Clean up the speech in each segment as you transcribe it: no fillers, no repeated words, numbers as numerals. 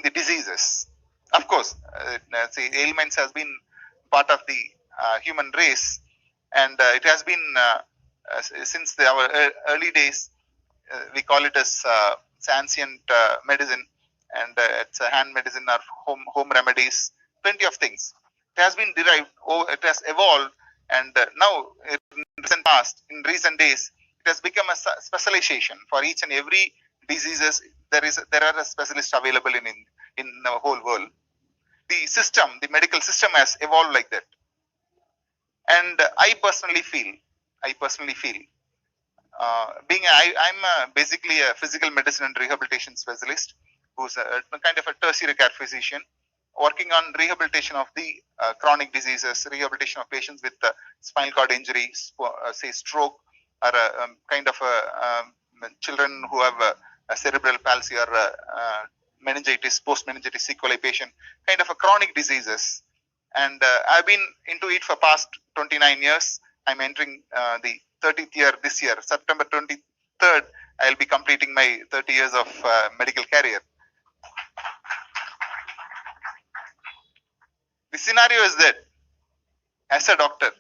the diseases. Of course, say ailments has been part of the human race, and it has been since our early days. We call it as ancient medicine, and it's a hand medicine or home remedies. Plenty of things. It has been derived. It has evolved, and now in recent past, in recent days, it has become a specialization for each and every diseases. There are a specialist available in the whole world. The system, the medical system, has evolved like that. And I personally feel I'm basically a physical medicine and rehabilitation specialist who's a kind of a tertiary care physician working on rehabilitation of the chronic diseases, rehabilitation of patients with spinal cord injury, say stroke, or kind of children who have a cerebral palsy or meningitis, post-meningitis sequelae patient, kind of a chronic diseases. And I've been into it for past 29 years. I'm entering the 30th year this year. September 23rd, I'll be completing my 30 years of medical career. The scenario is that as a doctor,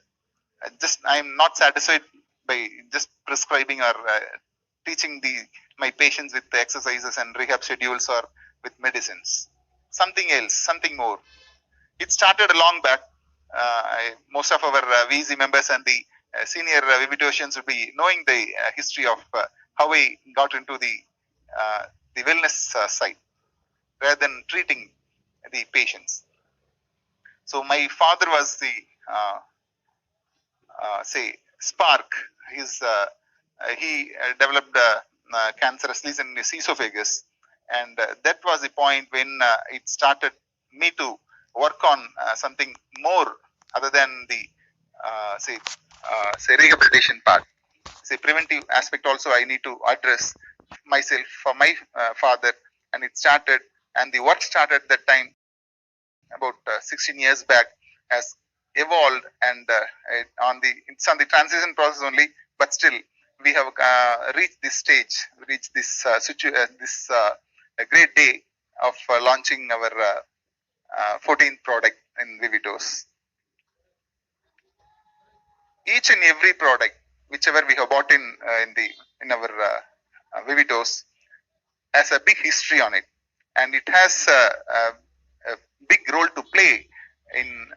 I'm not satisfied by just prescribing or teaching my patients with the exercises and rehab schedules or with medicines. Something else, something more. It started long back. Most of our VZ members and the senior Vivitosians will be knowing the history of how I got into the wellness side rather than treating the patients. So my father was the say spark. He developed cancerous lesion in his esophagus, and that was the point when it started me to work on something more other than the say rehabilitation part. Say preventive aspect also I need to address myself for my father, and it started, and the work started that time about 16 years back, has evolved, and it's on the transition process only, but still we have reached this stage, reached this great day of launching our 14th product in Vivitos. Each and every product, whichever we have bought in our Vivitos, has a big history on it, and it has a big role to play in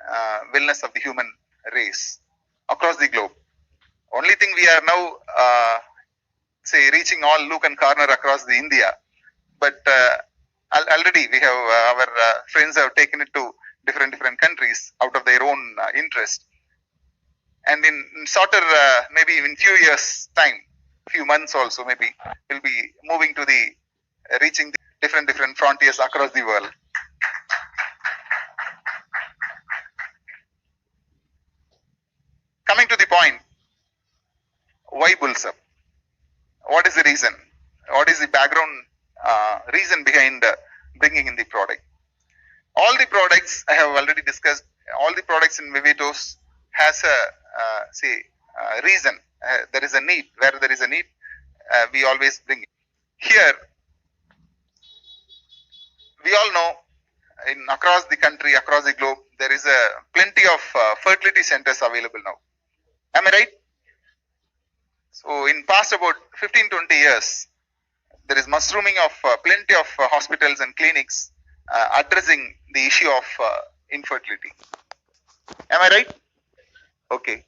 wellness of the human race across the globe. Only thing we are now say reaching all nook and corner across the India, but already we have our friends have taken it to different countries out of their own interest, and in shorter maybe in few years time, few months also maybe we'll be moving to the reaching the different frontiers across the world. Coming to the point, why Bulls Up? What is the reason? What is the background reason behind bringing in the product? All the products I have already discussed. All the products in Vivitos has a reason. There is a need. Where there is a need, we always bring it. Here, we all know across the country, across the globe, there is plenty of fertility centers available now. Am I right? So in past about 15-20 years, there is mushrooming of plenty of hospitals and clinics addressing the issue of infertility. Am I right? Okay.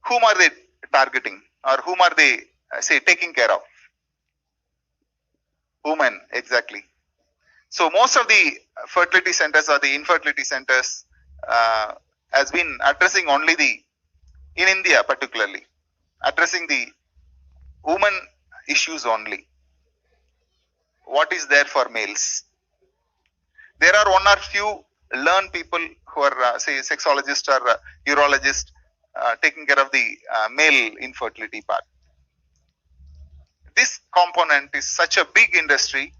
Whom are they targeting, or whom are they say taking care of? Women, exactly. So most of the fertility centers or the infertility centers has been addressing only in India particularly, addressing the women issues only. What is there for males? There are one or few learned people who are say sexologists or urologists taking care of the male infertility part. This component is such a big industry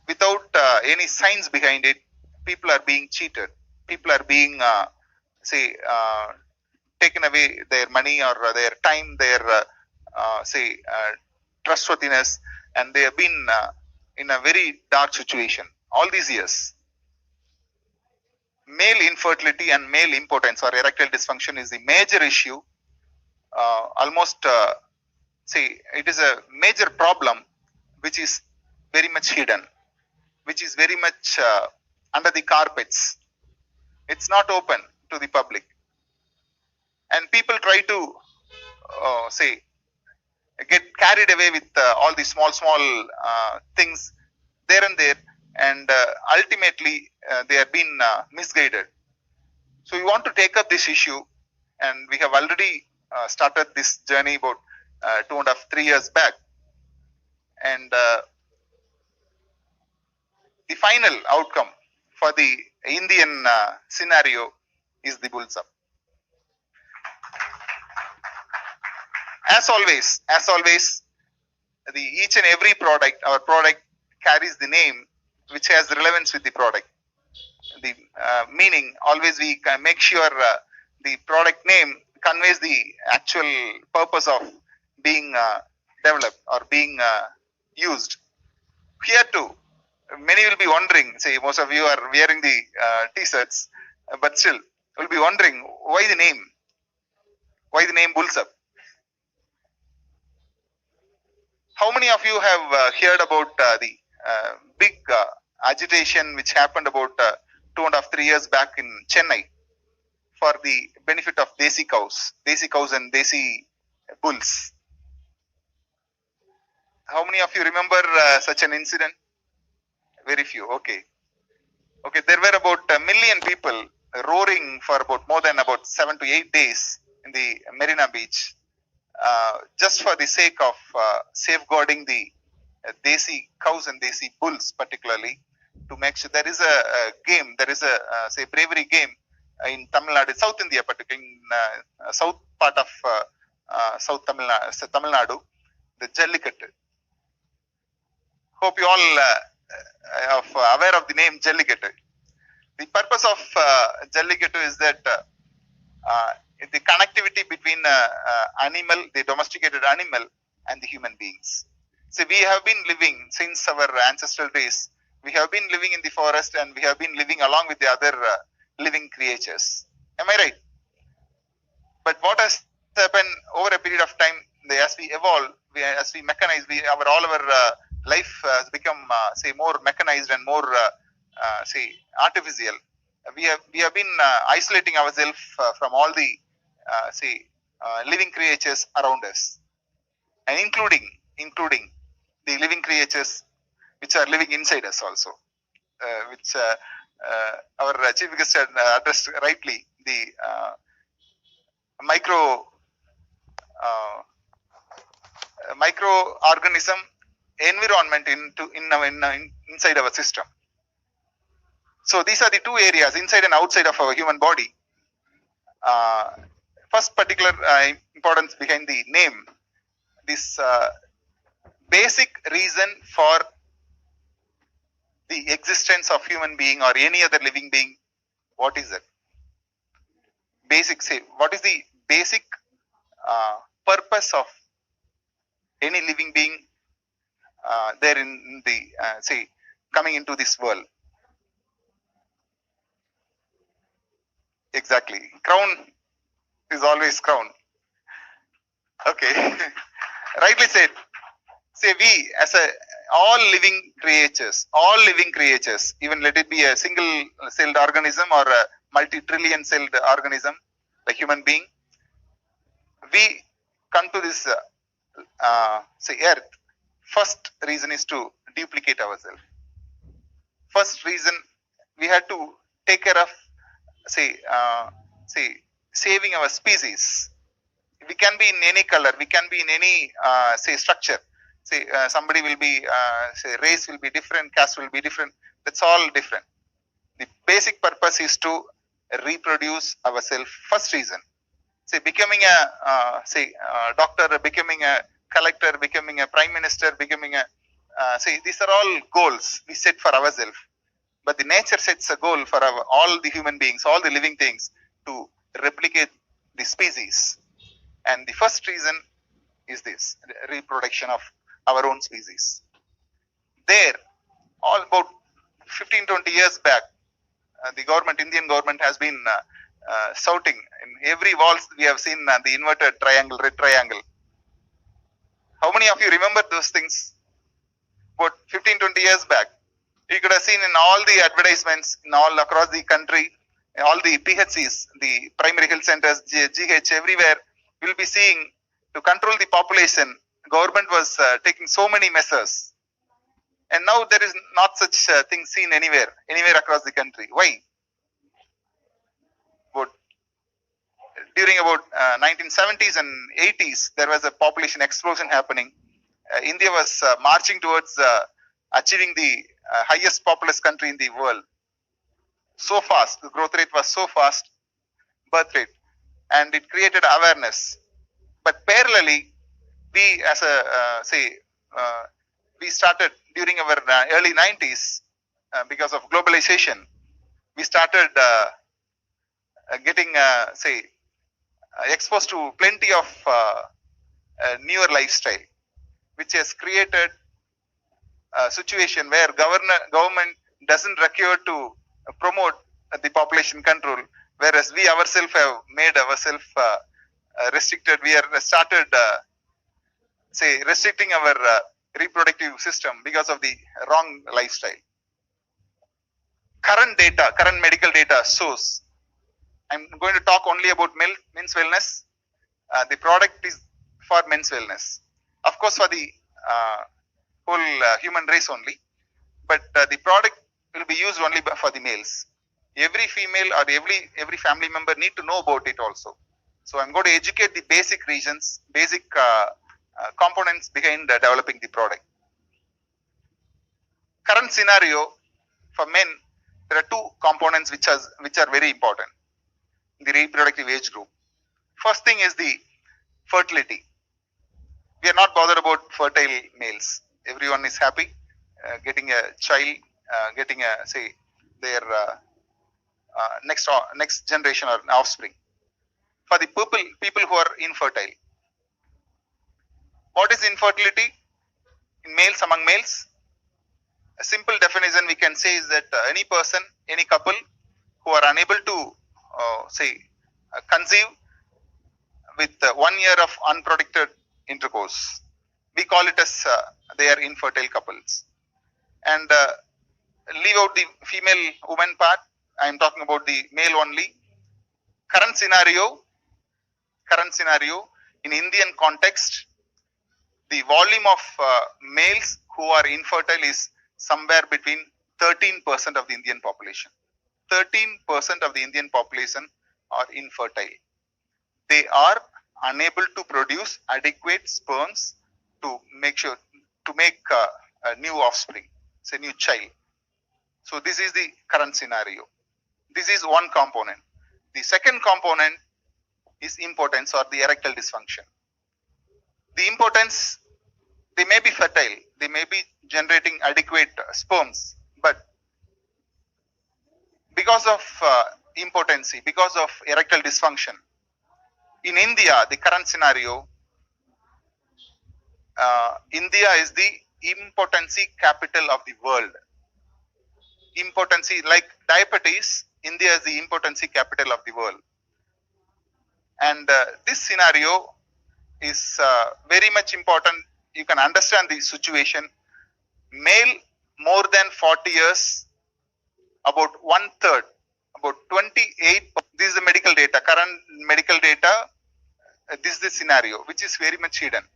without any science behind it. People are being cheated. People are being taken away their money or their time, their trustworthiness, and they have been in a very dark situation all these years. Male infertility and male impotence or erectile dysfunction is the major issue. Almost see, it is a major problem which is very much hidden, which is very much under the carpets. It's not open to the public, and people try to say get carried away with all the small things there and there, and ultimately they have been misguided. So we want to take up this issue, and we have already started this journey about 2.5 3 years back, and the final outcome for the Indian scenario is the bulls up. As always, the each and every product, our product carries the name which has relevance with the product. The meaning, always we can make sure the product name conveys the actual purpose of being developed or being used. Here too, many will be wondering, say most of you are wearing the t-shirts, but still will be wondering why the name Bulls Up. How many of you have heard about the big agitation which happened about 2.5 3 years back in Chennai for the benefit of desi cows and desi bulls? How many of you remember such an incident? Very few. Okay, there were about 1 million people roaring for about more than about 7 to 8 days in the Marina Beach, just for the sake of safeguarding the desi cows and desi bulls, particularly to make sure there is a game, there is a say bravery game in Tamil Nadu, South India, particularly in south part of South Tamil Nadu, the Jallikattu. Hope you all are aware of the name Jallikattu. The purpose of Jallikattu is that the connectivity between animal, the domesticated animal, and the human beings. So we have been living since our ancestral days. We have been living in the forest, and we have been living along with the other living creatures. Am I right? But what has happened over a period of time, as we evolve, as we mechanize, all our life has become say more mechanized and more say artificial. We have been isolating ourselves from all the say living creatures around us, and including the living creatures which are living inside us also, which our chief guest had addressed rightly, the microorganism environment inside our system. So these are the two areas, inside and outside of our human body. First particular importance behind the name, this basic reason for the existence of human being or any other living being. What is it? Basic, say, what is the basic purpose of any living being there in the say coming into this world? Exactly, crown is always crown. Okay. Rightly said. Say we as all living creatures, even let it be a single celled organism or a multi-trillion celled organism, the human being, we come to this say earth. First reason is to duplicate ourselves. First reason, we had to take care of say saving our species. We can be in any color, we can be in any say structure. Say somebody will be say race will be different, caste will be different. That's all different. The basic purpose is to reproduce ourselves. First reason. Say becoming a doctor, becoming a collector, becoming a prime minister, becoming a say these are all goals we set for ourselves. But the nature sets a goal for all the human beings, all the living things, to replicate the species. And the first reason is this reproduction of our own species. There, all about 15-20 years back, the government, Indian government, has been shouting in every walls. We have seen the inverted triangle, red triangle. How many of you remember those things? About 15-20 years back, you could have seen in all the advertisements in all across the country, all the PHCs, the primary health centers, GH, everywhere. We'll be seeing, to control the population, government was taking so many measures, and now there is not such thing seen anywhere across the country. Why? About, during about 1970s and 80s, there was a population explosion happening. India was marching towards achieving the highest populous country in the world. So fast, the growth rate was so fast, birth rate, and it created awareness. But parallelly, we as a we started during our early 90s, because of globalization, we started getting exposed to plenty of newer lifestyle, which has created a situation where government doesn't require to promote the population control, whereas we ourselves have made ourselves restricted. We are started restricting our reproductive system because of the wrong lifestyle. Current medical data shows, I'm going to talk only about men's wellness. The product is for men's wellness, of course, for the whole human race only, but the product will be used only for the males. Every female or every family member need to know about it also. So I'm going to educate the basic reasons, basic components behind developing the product. Current scenario for men, there are two components which are very important in the reproductive age group. First thing is the fertility. We are not bothered about fertile males. Everyone is happy getting a child, getting their next generation or offspring. For the people who are infertile, what is infertility in males, among males? A simple definition we can say is that any person, any couple who are unable to conceive with 1 year of unprotected intercourse, we call it as they are infertile couples. And leave out the female woman part, I am talking about the male only. Current scenario in Indian context, the volume of males who are infertile is somewhere between 13% of the Indian population. 13% of the Indian population are infertile. They are unable to produce adequate sperms to make a new offspring, say new child. So this is the current scenario. This is one component. The second component is impotence or the erectile dysfunction. The impotence, they may be fertile, they may be generating adequate sperms, but because of impotency, because of erectile dysfunction, in India, the current scenario, India is the impotency capital of the world. Impotency, like diabetes, India is the impotency capital of the world. And this scenario is very much important. You can understand the situation. Male more than 40 years, about 1/3, about 28. This is the medical data, current medical data. This is the scenario, which is very much hidden.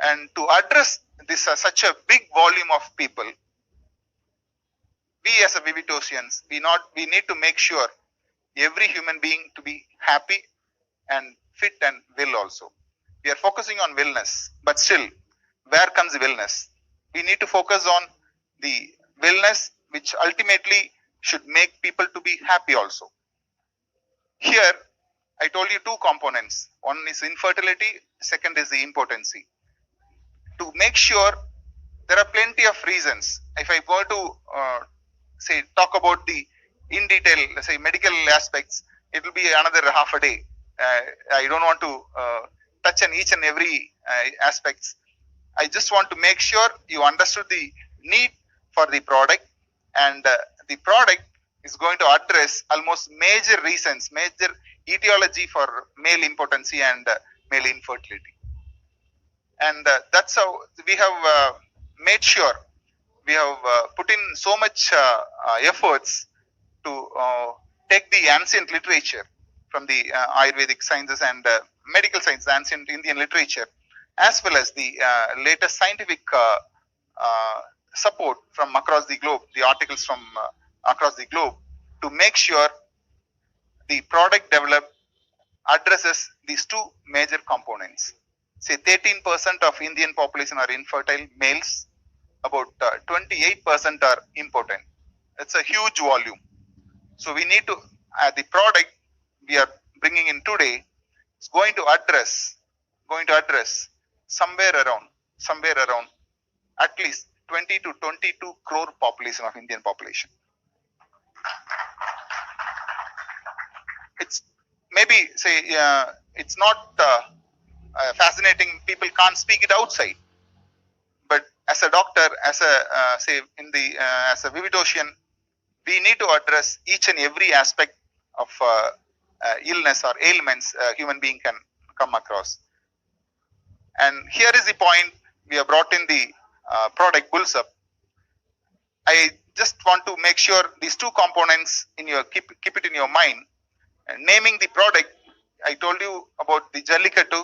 And to address this such a big volume of people, we as a Vivitosians, we need to make sure every human being to be happy and fit and well also. We are focusing on wellness, but still, where comes the wellness? We need to focus on the wellness, which ultimately should make people to be happy also. Here, I told you two components. One is infertility, second is the impotency. To make sure, there are plenty of reasons. If I go to talk about the in detail, let's say medical aspects, it will be another half a day. I don't want to touch on each and every aspects. I just want to make sure you understood the need for the product, and the product is going to address almost major reasons, major etiology for male impotency and male infertility. And that's how we have made sure we have put in so much efforts to take the ancient literature from the Ayurvedic sciences and medical science, the ancient Indian literature, as well as the latest scientific support from across the globe, the articles from across the globe, to make sure the product developed addresses these two major components. Say 13% of Indian population are infertile males, about 28% are impotent. It's a huge volume. So we need to, the product we are bringing in today is going to address somewhere around at least 20 to 22 crore population of Indian population. It's maybe say it's not fascinating. People can't speak it outside, but as a doctor, as a say in the as a vividocian, we need to address each and every aspect of illness or ailments a human being can come across. And here is the point: we have brought in the product Bulls Up. I just want to make sure these two components in your keep it in your mind. And naming the product, I told you about the Jallikattu.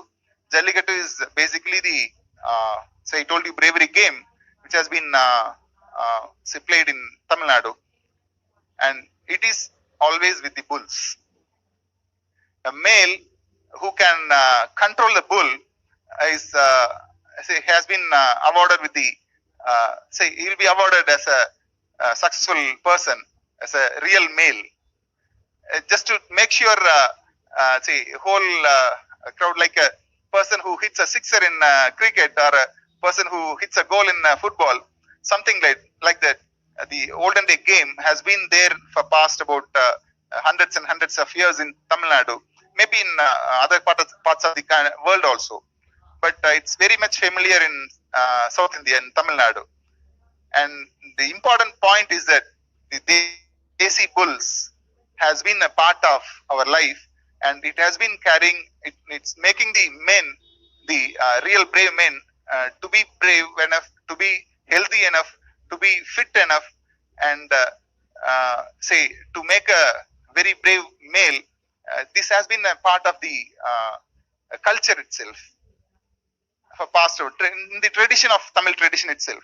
Jallikattu is basically the say I told you bravery game, which has been say played in Tamil Nadu, and it is always with the bulls. A male who can control the bull is say has been awarded with the say he will be awarded as a successful person, as a real male. Just to make sure say whole crowd, like a person who hits a sixer in cricket or a person who hits a goal in football, something like that. The olden day game has been there for past about hundreds and hundreds of years in Tamil Nadu, maybe in other parts of the world also, but it's very much familiar in South India and Tamil Nadu. And the important point is that the Desi Bulls has been a part of our life, and it has been carrying it's making the men, the real brave men, to be brave enough, to be healthy enough, to be fit enough, and say to make a very brave male. This has been a part of the culture itself for past in the tradition of Tamil tradition itself.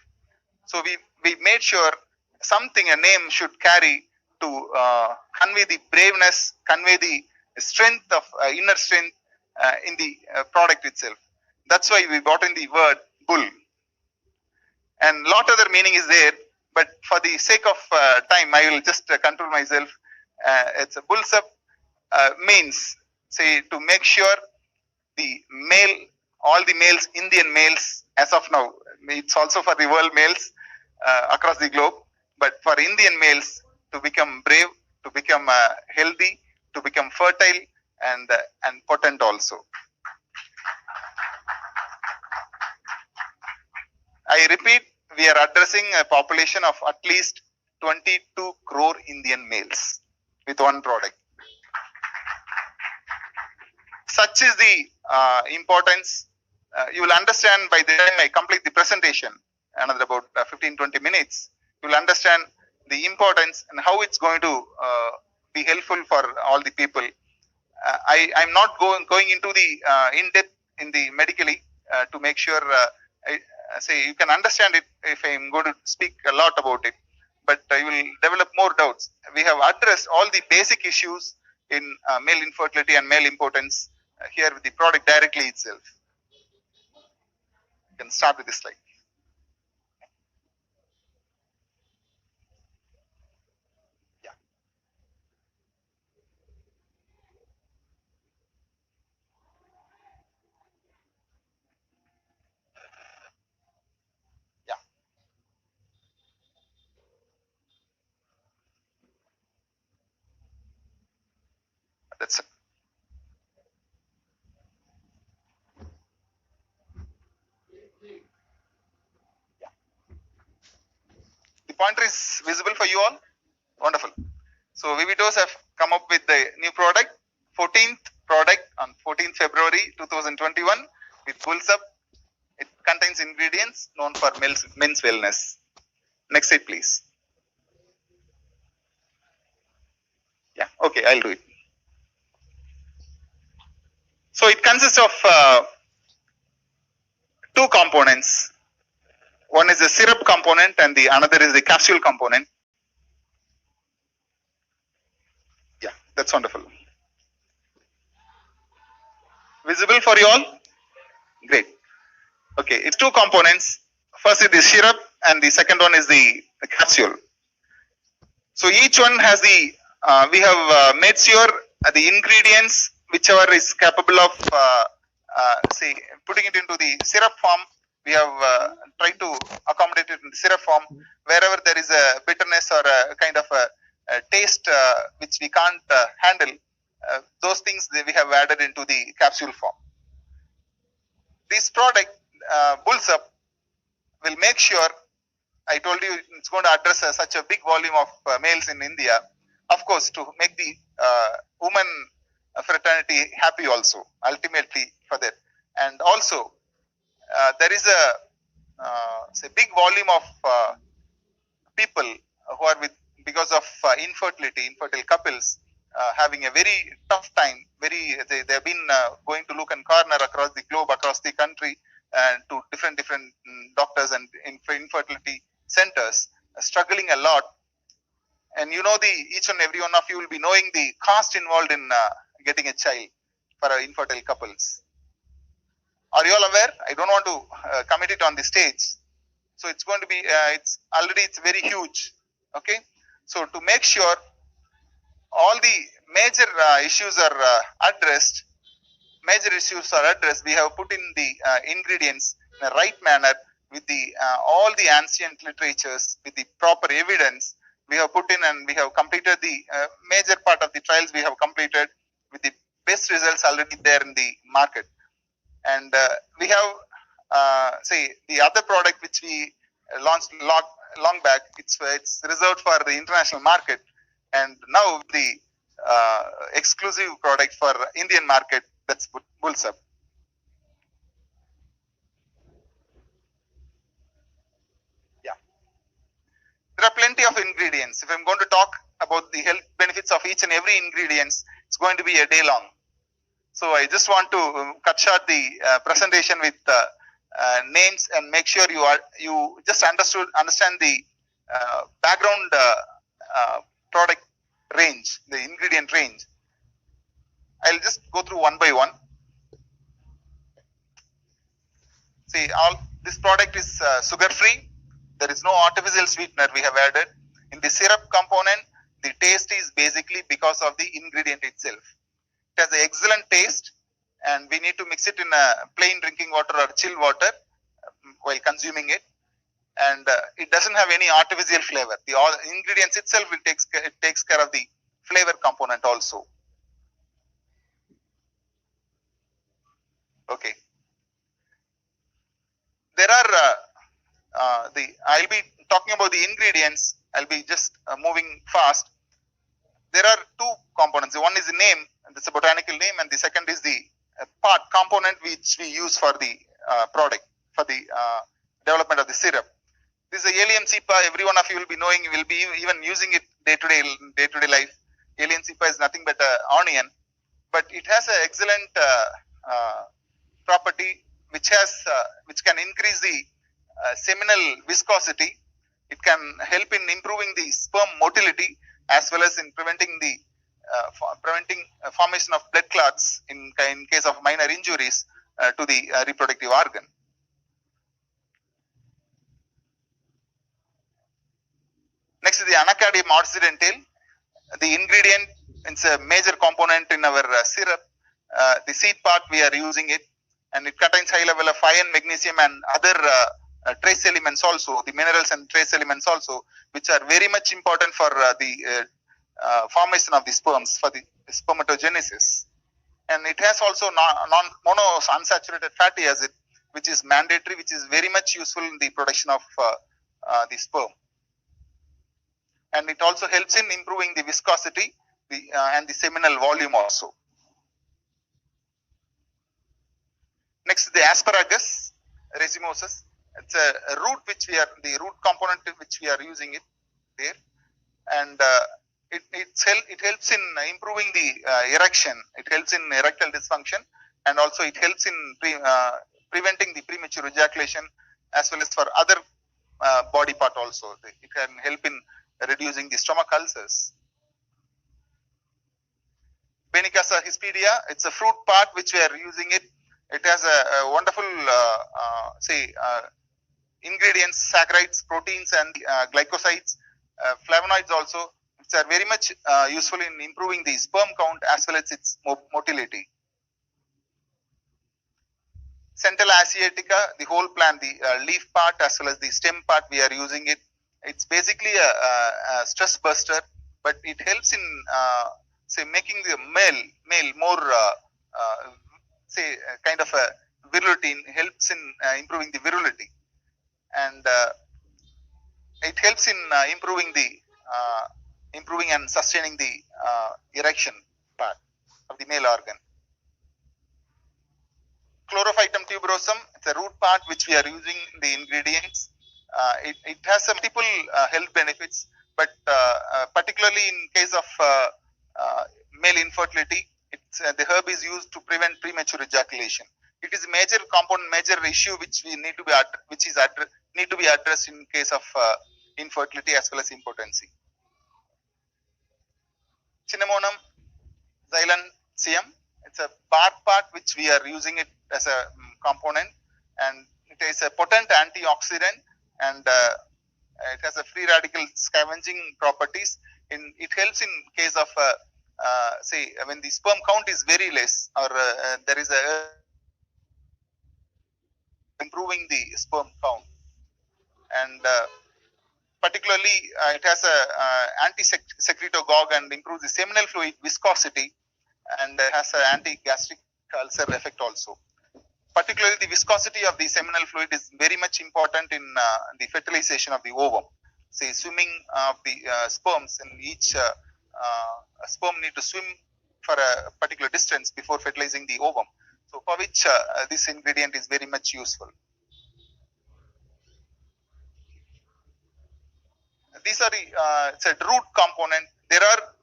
So we made sure something a name should carry to convey the braveness, convey the strength of inner strength in the product itself. That's why we brought in the word bull, and lot other meaning is there. But for the sake of time, I will just control myself. It's a Bulls Up means say to make sure the male, all the males, Indian males, as of now, it's also for the world males across the globe, but for Indian males to become brave, to become healthy, to become fertile and potent also. I repeat, we are addressing a population of at least 22 crore Indian males with one product. Such is the importance. You will understand by the time I complete the presentation, another about 15-20 minutes, you will understand the importance and how it's going to be helpful for all the people. I'm not going into the in-depth in the medically to make sure I say you can understand it if I'm going to speak a lot about it, but I will develop more doubts. We have addressed all the basic issues in male infertility and male impotence here with the product directly itself. You can start with this slide. Yeah. Yeah. That's it. pointer is visible for you all? Wonderful. So Vivitos have come up with the new product, 14th product on 14th February 2021 with Pulse Up. It contains ingredients known for men's wellness. Next slide, please. Yeah, okay, I'll do it. So it consists of two components. One is the syrup component and the another is the capsule component. Yeah, that's wonderful. Visible for you all? Great. Okay, it's two components. First is the syrup and the second one is the capsule. So each one has the, we have made sure the ingredients whichever is capable of say putting it into the syrup form, we have tried to accommodate it in the syrup form. Wherever there is a bitterness or a kind of a taste which we can't handle, those things we have added into the capsule form. This product, Bulls Up, will make sure, I told you it's going to address such a big volume of males in India, of course, to make the woman fraternity happy also, ultimately for that. And also, there is a say big volume of people who are with, because of infertile couples, having a very tough time. They have been going to look and corner across the globe, across the country, to different doctors and infertility centers, struggling a lot. And you know, each and every one of you will be knowing the cost involved in getting a child for infertile couples. Are you all aware? I don't want to commit it on the stage. So it's going to be, it's very huge. Okay. So to make sure all the major issues are addressed, we have put in the ingredients in the right manner with the all the ancient literatures, with the proper evidence. We have put in and we have completed the major part of the trials we have completed with the best results already there in the market. And we have, say, the other product which we launched long back, it's reserved for the international market. And now the exclusive product for Indian market, that's Bulls Up. Yeah. There are plenty of ingredients. If I'm going to talk about the health benefits of each and every ingredients, it's going to be a day long. So I just want to cut short the presentation with names and make sure you just understand the background product range, the ingredient range. I'll just go through one by one. See, this product is sugar free. There is no artificial sweetener we have added. In the syrup component, the taste is basically because of the ingredient itself. It has an excellent taste, and we need to mix it in a plain drinking water or chilled water while consuming it. And it doesn't have any artificial flavor. The ingredients itself takes care of the flavor component also. Okay. There are I'll be talking about the ingredients. I'll be just moving fast. There are two components. One is the name, that's a botanical name, and the second is the component which we use for the product, for the development of the syrup. This is a alien cepa. Every one of you will be knowing, will be even using it day to day life. Alien cepa is nothing but an onion, but it has an excellent property which can increase the seminal viscosity. It can help in improving the sperm motility as well as in preventing the formation of blood clots in case of minor injuries to the reproductive organ. Next is the Anacardium occidental. The ingredient, it's a major component in our syrup. The seed part we are using it, and it contains high level of iron, magnesium, and other trace elements also, the minerals and trace elements also, which are very much important for the formation of the sperms, for the spermatogenesis. And it has also unsaturated fatty acid, which is mandatory, which is very much useful in the production of the sperm. and it also helps in improving the viscosity and the seminal volume also. Next, the asparagus racemosus. It's a root which we are, the root component which we are using it there, and it helps in improving the erection. It helps in erectile dysfunction, and also it helps in preventing the premature ejaculation, as well as for other body part also. It can help in reducing the stomach ulcers. Benicassa hispidia, it's a fruit part which we are using it. It has a wonderful ingredients, saccharides, proteins, and glycosides, flavonoids also, which are very much useful in improving the sperm count as well as its motility. Centella asiatica, the whole plant, the leaf part as well as the stem part, we are using it. It's basically a stress buster, but it helps in making the male more kind of a virility. Helps in improving the virility, and it helps in improving and sustaining the erection part of the male organ. Chlorophytum tuberosum, it's a root part which we are using the ingredients. It has multiple health benefits, but particularly in case of male infertility, the herb is used to prevent premature ejaculation. It is a major component, major issue which we need to be need to be addressed in case of infertility as well as impotency. Cinnamomum xyloncium, it's a bark part which we are using it as a component, and it is a potent antioxidant, and it has a free radical scavenging properties. It helps in case of when the sperm count is very less, or there is a improving the sperm count, and particularly it has a anti-secretagogue and improves the seminal fluid viscosity, and has an anti-gastric ulcer effect also. Particularly the viscosity of the seminal fluid is very much important in the fertilization of the ovum. Say swimming of the sperms, in each sperm need to swim for a particular distance before fertilizing the ovum. So for which this ingredient is very much useful. These are the it's a root component. There are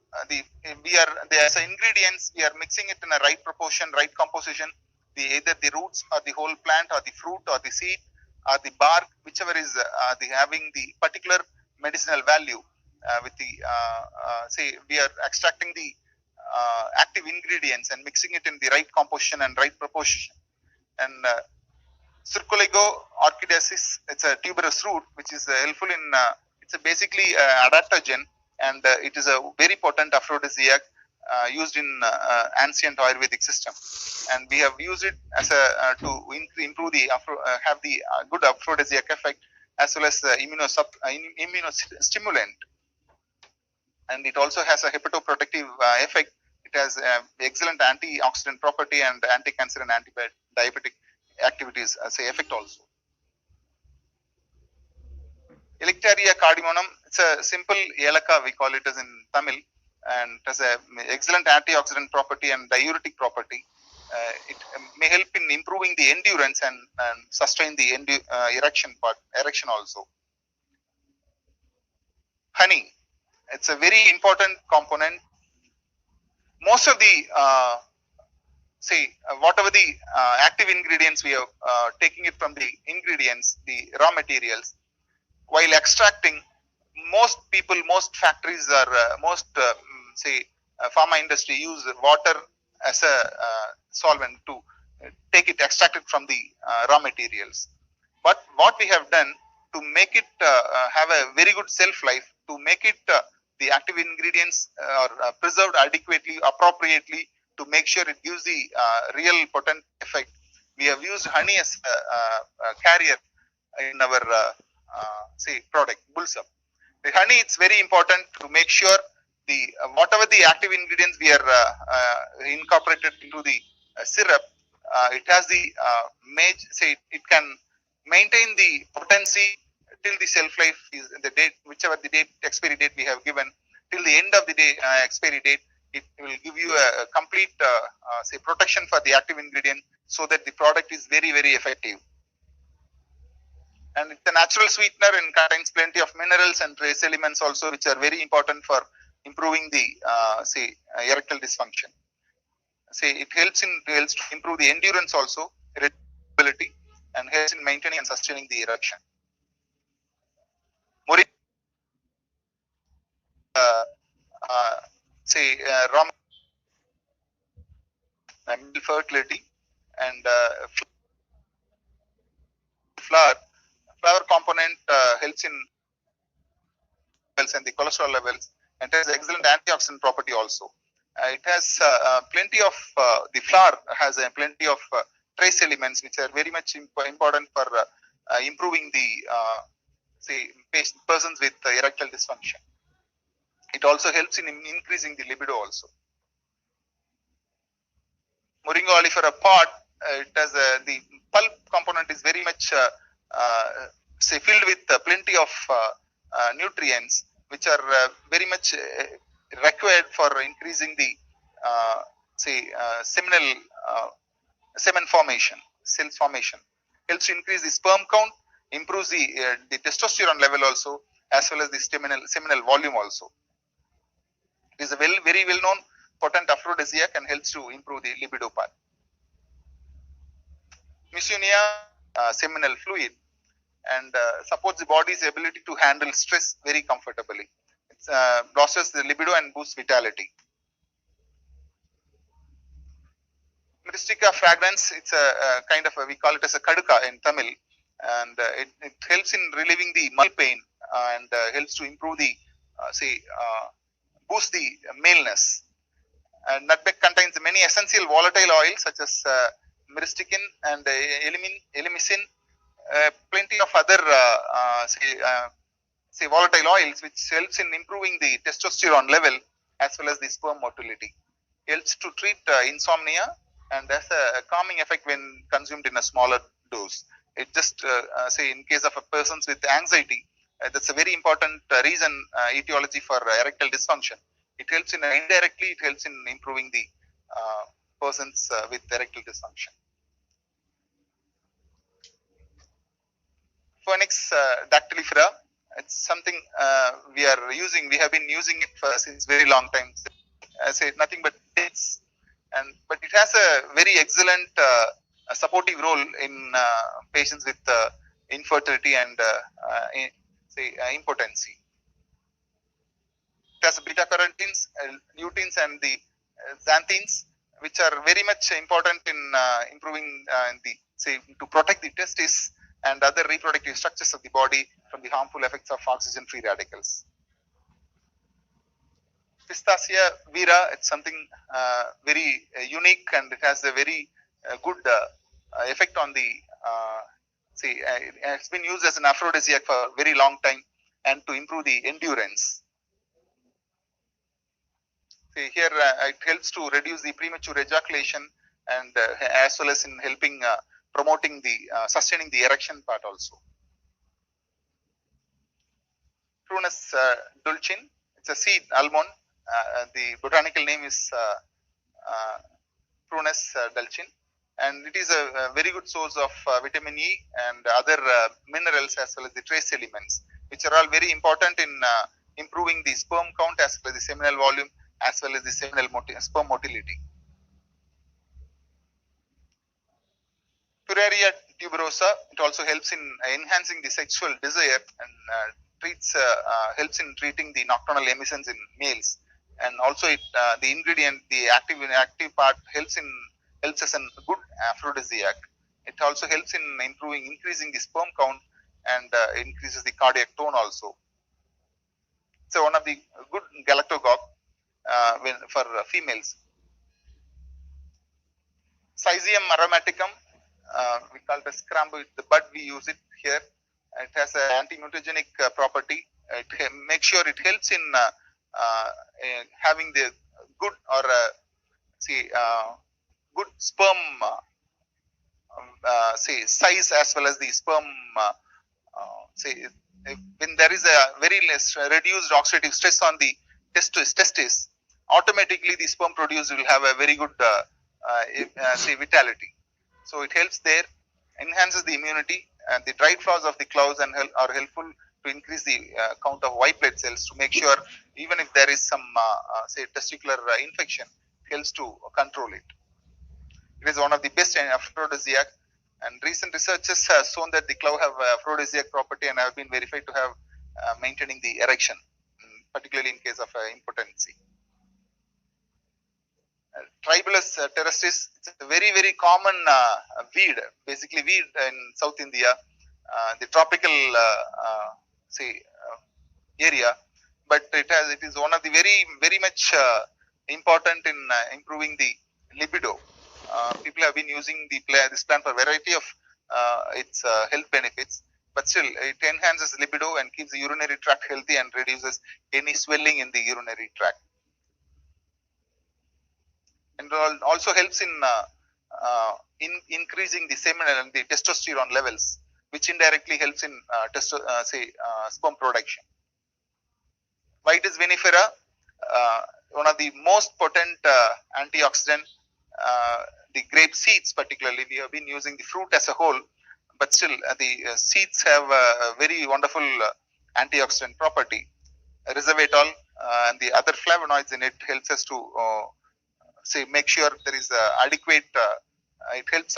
as ingredients, we are mixing it in a right proportion, right composition. Either the roots or the whole plant or the fruit or the seed or the bark, whichever is having the particular medicinal value. With the we are extracting the active ingredients and mixing it in the right composition and right proportion. And Circulago orchidaceae, it's a tuberous root which is helpful in it's basically adaptogen, and it is a very potent aphrodisiac used in ancient Ayurvedic system, and we have used it as a to improve the have the good aphrodisiac effect as well as immunostimulant, and it also has a hepatoprotective effect. It has excellent antioxidant property and anti-cancer and anti-diabetic activities as a effect also. Electaria cardamom, it's a simple yelaka, we call it as in Tamil, and it has an excellent antioxidant property and diuretic property. It may help in improving the endurance and sustain the erection also. Honey, it's a very important component. Most of the whatever the active ingredients we are taking it from the ingredients, the raw materials. While extracting, most factories are pharma industry use water as a solvent to extract it from the raw materials. But what we have done to make it have a very good shelf life, to make it the active ingredients are preserved adequately, appropriately, to make sure it gives the real potent effect, we have used honey as a carrier in our product Bulsam. The honey, it's very important to make sure the whatever the active ingredients we are incorporated into the syrup, it has the it can maintain the potency till the shelf life is the date which whichever the date expiry date we have given, till the end of the day expiry date, it will give you a complete say protection for the active ingredient, so that the product is very very effective. And it's a natural sweetener and contains plenty of minerals and trace elements also, which are very important for improving the erectile dysfunction. Say it helps to improve the endurance also, irritability, and helps in maintaining and sustaining the erection. Moringa, uh, raw milk fertility, and flour component helps in levels and the cholesterol levels, and has excellent antioxidant property also. It has plenty of the flour has plenty of trace elements, which are very much important for improving the persons with erectile dysfunction. It also helps in increasing the libido also. Moringa oleifera pod, it has the pulp component is very much filled with plenty of nutrients, which are very much required for increasing the seminal semen formation, cells formation. Helps to increase the sperm count, improves the testosterone level also, as well as the seminal volume also. It is a very well known potent aphrodisiac and helps to improve the libido part. Miscelia, seminal fluid, and supports the body's ability to handle stress very comfortably. It bolsters the libido and boosts vitality. Mystica fragrance, it's a kind of we call it as a kaduka in Tamil, and it helps in relieving the muscle pain, and helps to improve the boost the maleness. And nutmeg contains many essential volatile oils such as myristicin and elemicin, plenty of other volatile oils, which helps in improving the testosterone level as well as the sperm motility. Helps to treat insomnia and has a calming effect when consumed in a smaller dose. It just in case of a persons with anxiety, that's a very important reason etiology for erectile dysfunction. It helps in indirectly, it helps in improving the persons with erectile dysfunction. Phoenix dactylifera, it's something we have been using it for since very long time. I say nothing but dates, but it has a very excellent supportive role in patients with infertility and impotency. It has beta carotenes, luteins, and the xanthines, which are very much important in improving to protect the testis and other reproductive structures of the body from the harmful effects of oxygen free radicals. Pistacia vera, it's something very unique, and it has a very good effect on the it's been used as an aphrodisiac for a very long time and to improve the endurance. Here it helps to reduce the premature ejaculation, and as well as in helping promoting the sustaining the erection part also. Prunus dulcin, it's a seed almond. The botanical name is Prunus dulcin, and it is a very good source of vitamin E and other minerals, as well as the trace elements, which are all very important in improving the sperm count as well as the seminal volume, as well as the sperm motility. Puraria tuberosa, it also helps in enhancing the sexual desire and helps in treating the nocturnal emissions in males, and also the ingredient, the active part helps as a good aphrodisiac. It also helps in increasing the sperm count, and increases the cardiac tone also. So one of the good galactogogue for females. Syzygium aromaticum, we call it as scramble. The bud, we use it here. It has an anti-mutagenic property. It makes sure it helps in having the good or good sperm size, as well as the sperm when there is a very less reduced oxidative stress on the testis, automatically the sperm produced will have a very good say vitality. So it helps there, enhances the immunity, and the dried flowers of the cloves are helpful to increase the count of white blood cells to make sure even if there is some say testicular infection, it helps to control it. It is one of the best aphrodisiac, and recent researches have shown that the clove have aphrodisiac property and have been verified to have maintaining the erection, particularly in case of impotency. Tribulus terrestris, it's a very common weed, basically weed in South India, the tropical say area, but it is one of the very much important in improving the libido. People have been using this plant for a variety of its health benefits, but still it enhances libido and keeps the urinary tract healthy and reduces any swelling in the urinary tract, and also helps in increasing the semen and the testosterone levels, which indirectly helps in sperm production. Vitis vinifera, one of the most potent antioxidant. The grape seeds, particularly, we have been using the fruit as a whole, but still the seeds have a very wonderful antioxidant property. Resveratrol and the other flavonoids in it helps us to make sure there is adequate. It helps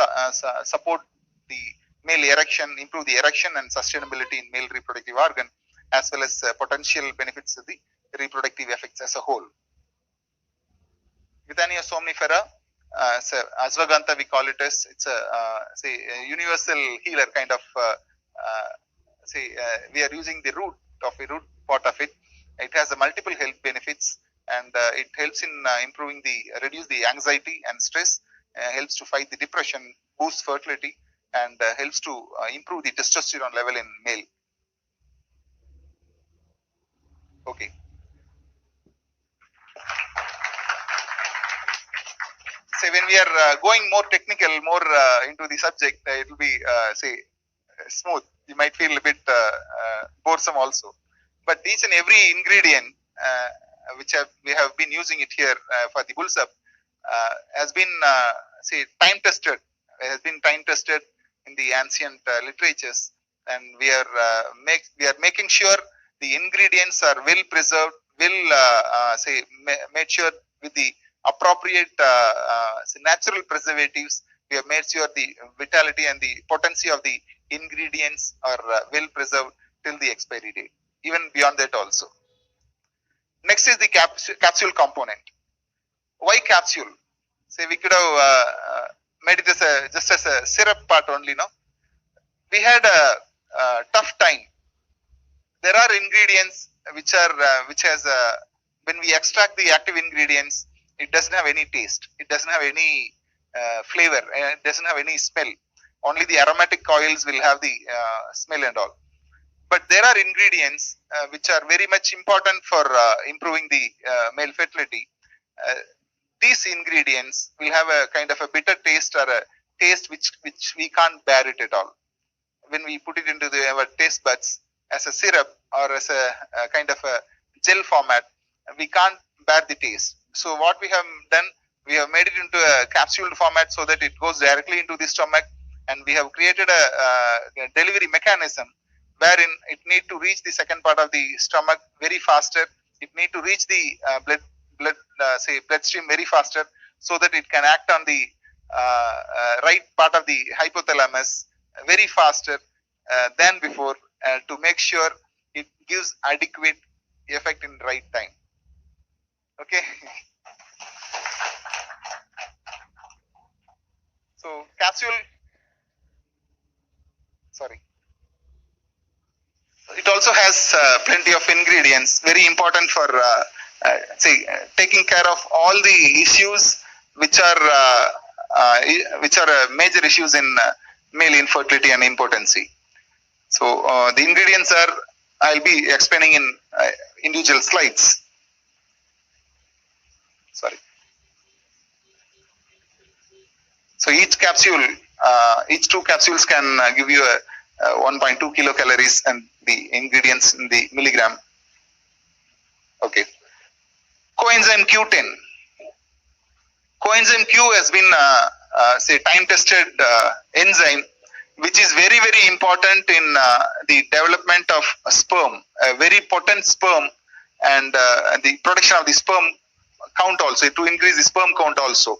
support the male erection, improve the erection and sustainability in male reproductive organ, as well as potential benefits of the reproductive effects as a whole. Withania somnifera, ashwagandha we call it as, it's a universal healer kind of, we are using the root part of it. It has a multiple health benefits, and it helps in reduce the anxiety and stress, helps to fight the depression, boosts fertility, and helps to improve the testosterone level in male. Okay. So when we are going more technical, more into the subject, it will be smooth. You might feel a bit boresome also. But each and every ingredient which we have been using it here for the bulls up has been time tested. Has been time tested in the ancient literatures, and we are making sure the ingredients are well preserved, made sure with the appropriate natural preservatives. We have made sure the vitality and the potency of the ingredients are well preserved till the expiry date, even beyond that also. Next is the capsule component. Why capsule? Say we could have made it as just as a syrup part only, no? We had a tough time. There are ingredients which has when we extract the active ingredients, it doesn't have any taste. It doesn't have any flavor. It doesn't have any smell. Only the aromatic oils will have the smell and all. But there are ingredients which are very much important for improving the male fertility. These ingredients will have a kind of a bitter taste or a taste which we can't bear it at all. When we put it into our taste buds as a syrup or as a kind of a gel format, we can't bear the taste. So what we have done, we have made it into a capsule format so that it goes directly into the stomach, and we have created a delivery mechanism wherein it need to reach the second part of the stomach very faster. It need to reach the bloodstream very faster, so that it can act on the right part of the hypothalamus very faster than before, to make sure it gives adequate effect in the right time. Okay. So capsule, sorry. It also has plenty of ingredients, very important for taking care of all the issues which are major issues in male infertility and impotency. So the ingredients are, I'll be explaining in individual slides. Sorry. So each capsule, each two capsules can give you 1.2 kilocalories, and the ingredients in the milligram. Okay. Coenzyme Q10. Coenzyme Q has been say time-tested enzyme, which is very very important in the development of sperm, a very potent sperm, and the production of the sperm count also, to increase the sperm count also.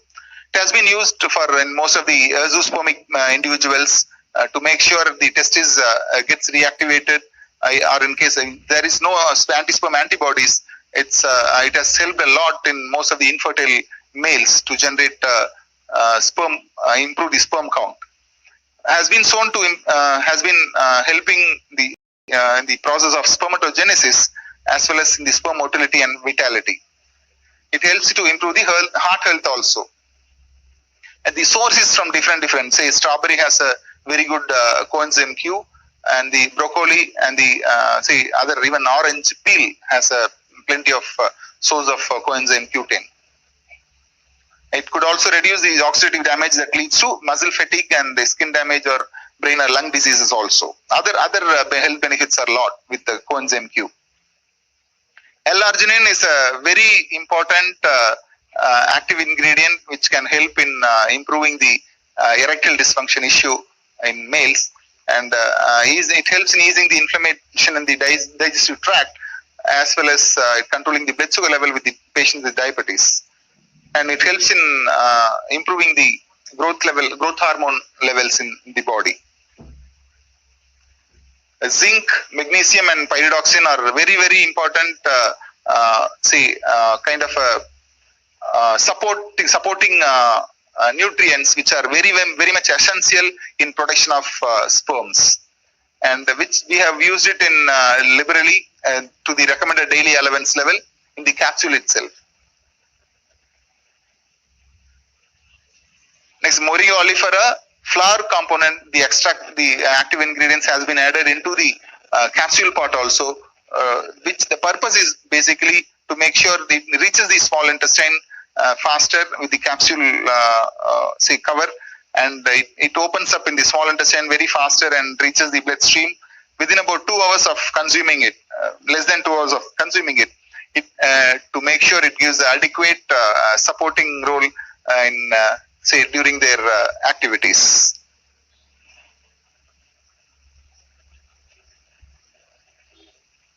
It has been used for in most of the zoospermic individuals to make sure the testis gets reactivated, or in case there is no anti-sperm antibodies, it has helped a lot in most of the infertile males to generate sperm, improve the sperm count. Has been shown to has been helping the process of spermatogenesis as well as in the sperm motility and vitality. It helps to improve the heart health also. And the source is from different. Say strawberry has a very good coenzyme Q, and the broccoli and the say other, even orange peel has a plenty of source of coenzyme Q10. It could also reduce the oxidative damage that leads to muscle fatigue and the skin damage or brain or lung diseases also. Other health benefits are a lot with the coenzyme Q. L-arginine is a very important active ingredient which can help in improving the erectile dysfunction issue in males, and it helps in easing the inflammation in the digestive tract, as well as controlling the blood sugar level with the patients with diabetes. And it helps in improving the growth hormone levels in the body. Zinc, magnesium, and pyridoxine are very very important kind of supporting nutrients which are very much essential in production of sperms, and which we have used it in liberally to the recommended daily allowance level in the capsule itself. Next, Moringa oleifera flower component, the extract, the active ingredients has been added into the capsule part also, which the purpose is basically to make sure it reaches the small intestine faster with the capsule cover, and it opens up in the small intestine very faster and reaches the bloodstream within about 2 hours of consuming it, less than 2 hours of consuming it, to make sure it gives adequate supporting role in during their activities.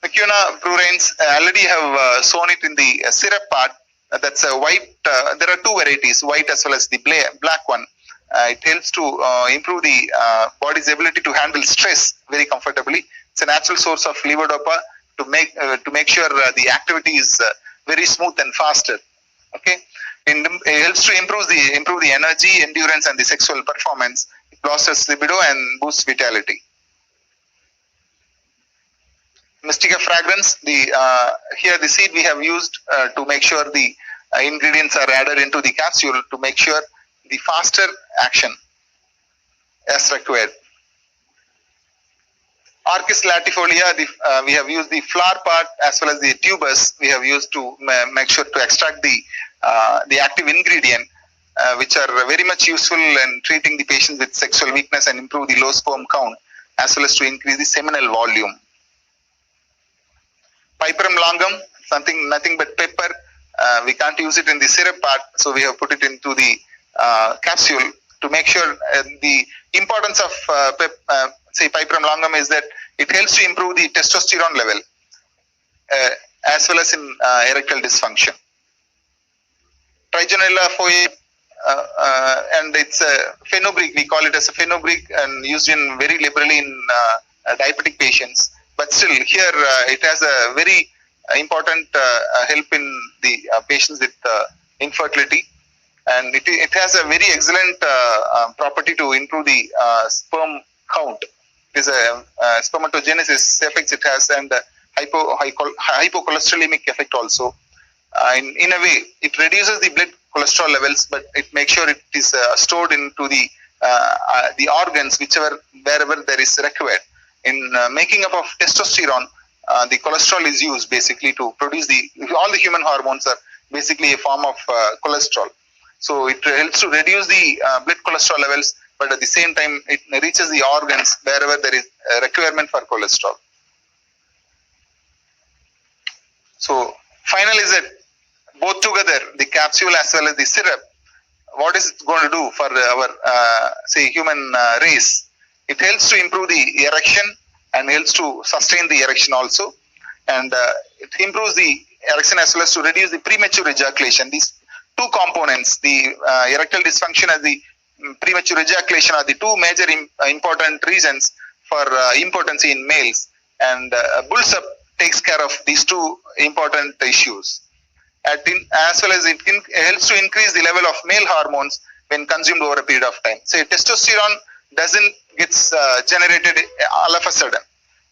Mucuna prurens, already have shown it in the syrup part. That's a white. There are two varieties, white as well as the black one. It helps to improve the body's ability to handle stress very comfortably. It's a natural source of levodopa to make sure the activity is very smooth and faster. Okay. It helps to improve the energy, endurance, and the sexual performance. It fosters libido and boosts vitality. Mystica fragrans. Here the seed we have used to make sure the ingredients are added into the capsule to make sure the faster action as required. Orchis latifolia, we have used the flower part as well as the tubers. We have used to make sure to extract the active ingredient, which are very much useful in treating the patient with sexual weakness and improve the low sperm count, as well as to increase the seminal volume. Piperum longum, nothing but pepper. We can't use it in the syrup part, so we have put it into the capsule to make sure the importance of Piperum longum is that it helps to improve the testosterone level as well as in erectile dysfunction. Trigonella foy, and it's a fenugreek. We call it as a fenugreek and used in very liberally in diabetic patients. But still, here it has a very important help in the patients with infertility, and it has a very excellent property to improve the sperm count. It is a spermatogenesis effects it has, and hypocholesterolemic effect also. In a way, it reduces the blood cholesterol levels, but it makes sure it is stored into the organs wherever there is required. In making up of testosterone, the cholesterol is used basically to produce all the human hormones are basically a form of cholesterol. So it helps to reduce the blood cholesterol levels, but at the same time it reaches the organs wherever there is a requirement for cholesterol. So final is that both together, the capsule as well as the syrup, what is it going to do for our say human race? It helps to improve the erection and helps to sustain the erection also, and it improves the erection as well as to reduce the premature ejaculation. These two components, the erectile dysfunction and the premature ejaculation, are the two major important reasons for impotency in males, and Bullsup takes care of these two important issues. As well as it helps to increase the level of male hormones when consumed over a period of time. Say testosterone doesn't get generated all of a sudden.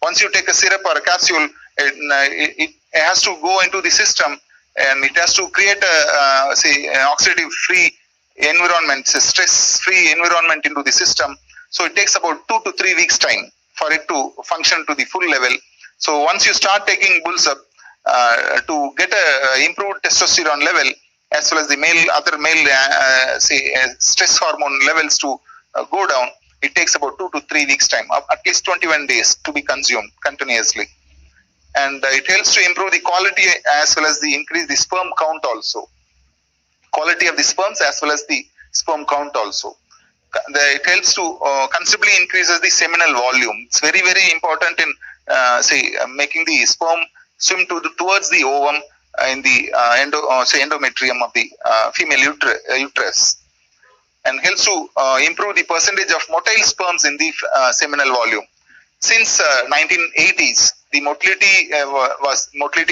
Once you take a syrup or a capsule, it has to go into the system and it has to create a oxidative free environment, stress free environment into the system. So it takes about 2 to 3 weeks time for it to function to the full level. So once you start taking Bullsup, to get a improved testosterone level as well as the other male stress hormone levels to go down, it takes about 2 to 3 weeks time, at least 21 days to be consumed continuously, and it helps to improve the quality as well as the increase the sperm count also, quality of the sperms as well as the sperm count also. It helps to considerably increases the seminal volume. It's very important in making the sperm swim towards the ovum in the endometrium of the female uterus, and helps to improve the percentage of motile sperms in the seminal volume. Since 1980s, the motility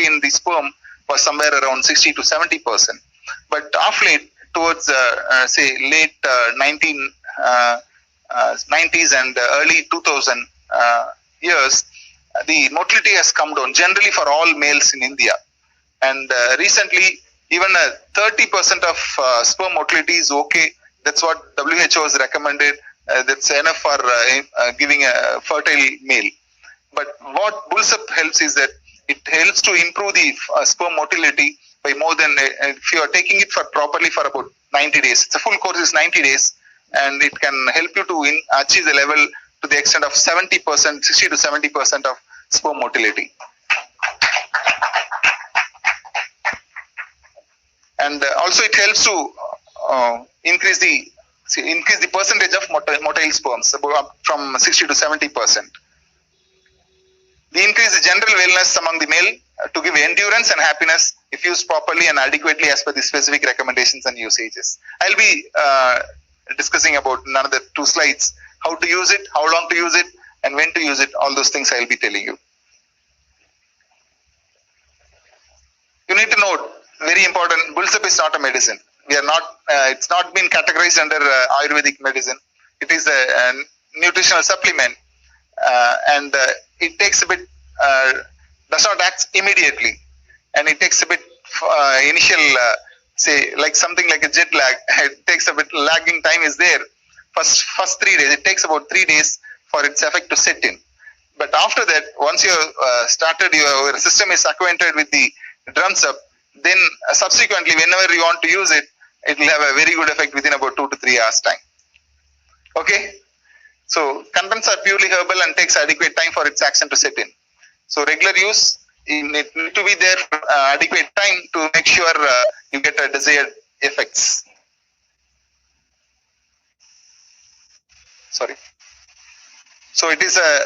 in the sperm was somewhere around 60 to 70%. But of late, towards late 1990s and early 2000 years, the motility has come down generally for all males in India, and recently even 30% of sperm motility is okay. That's what WHO has recommended. That's enough for giving a fertile male. But what Bullsup helps is that it helps to improve the sperm motility by more than, if you are taking it for properly for about 90 days. It's a full course is 90 days, and it can help you to achieve the level to the extent of 70%, 60 to 70% of sperm motility. And also it helps to increase the percentage of motile sperms from 60 to 70%. They increase the general wellness among the male to give endurance and happiness if used properly and adequately as per the specific recommendations and usages. I'll be discussing about in another 2 slides how to use it, how long to use it, and when to use it. All those things I'll be telling you. You need to note, very important, Bullsup is not a medicine. We are not. It's not been categorized under Ayurvedic medicine. It is a nutritional supplement, and it takes a bit. Does not act immediately, and it takes a bit initial, like something like a jet lag. It takes a bit lagging time is there. First 3 days. It takes about 3 days for its effect to set in. But after that, once you started, your system is acquainted with the Bullsup, then subsequently, whenever you want to use it, it will have a very good effect within about 2 to 3 hours time. Okay, so contents are purely herbal and takes adequate time for its action to set in. So regular use, it need to be there for adequate time to make sure you get a desired effects. Sorry. So it is a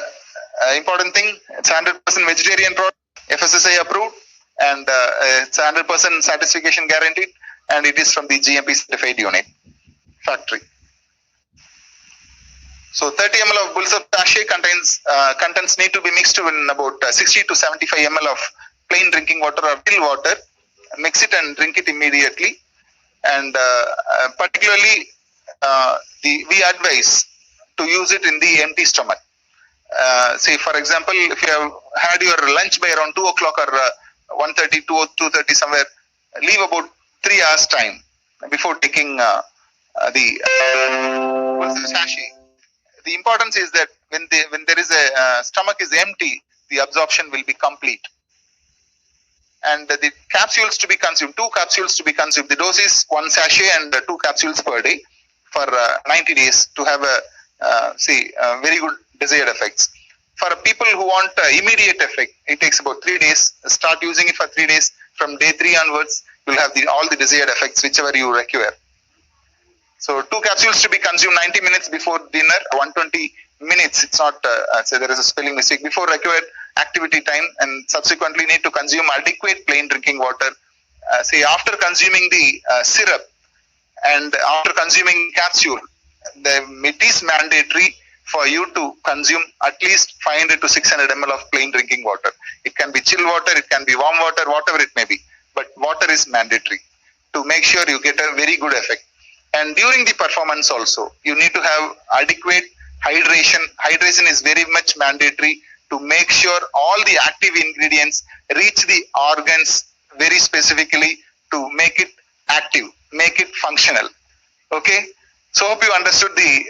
important thing. It's 100% vegetarian product, FSSAI approved, and it's 100% certification guaranteed, and it is from the GMP certified unit factory. So 30 ml of Bullsup sachet contents need to be mixed in about 60 to 75 ml of plain drinking water or still water. Mix it and drink it immediately. And particularly, we advise to use it in the empty stomach. Say, for example, if you have had your lunch by around 2 o'clock or 1:30, 2:30 somewhere, leave about 3 hours time before taking the sachet. The importance is that when there is a stomach is empty, the absorption will be complete. And the capsules to be consumed, 2 capsules to be consumed. The dose is 1 sachet and 2 capsules per day for 90 days to have a very good desired effects. For people who want immediate effect, it takes about 3 days. Start using it for 3 days. From day 3 onwards, you'll have all the desired effects whichever you require. So 2 capsules to be consumed 90 minutes before dinner, 120 minutes. It's not say there is a spelling mistake before required activity time, and subsequently need to consume adequate plain drinking water. After consuming the syrup and after consuming capsule, it is mandatory for you to consume at least 500 to 600 ml of plain drinking water. It can be chill water, it can be warm water, whatever it may be. But water is mandatory to make sure you get a very good effect. And during the performance also, you need to have adequate hydration. Hydration is very much mandatory to make sure all the active ingredients reach the organs very specifically to make it active, make it functional. Okay, so hope you understood the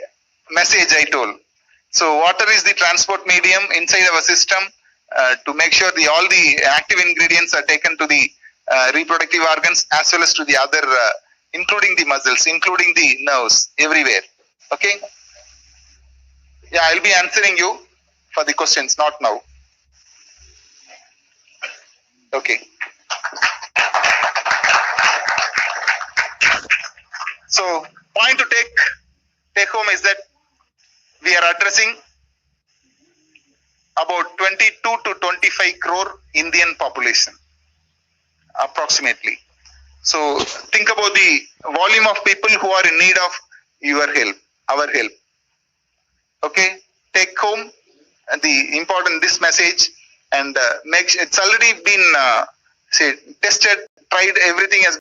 message I told. So water is the transport medium inside our system to make sure all the active ingredients are taken to the reproductive organs as well as to the other, including the muscles, including the nerves, everywhere. Okay. Yeah, I'll be answering you for the questions, not now. Okay. So point to take home is that we are addressing about 22 to 25 crore Indian population approximately. So think about the volume of people who are in need of your help, our help. Okay, take home the important this message and make it's already been tested, tried, everything has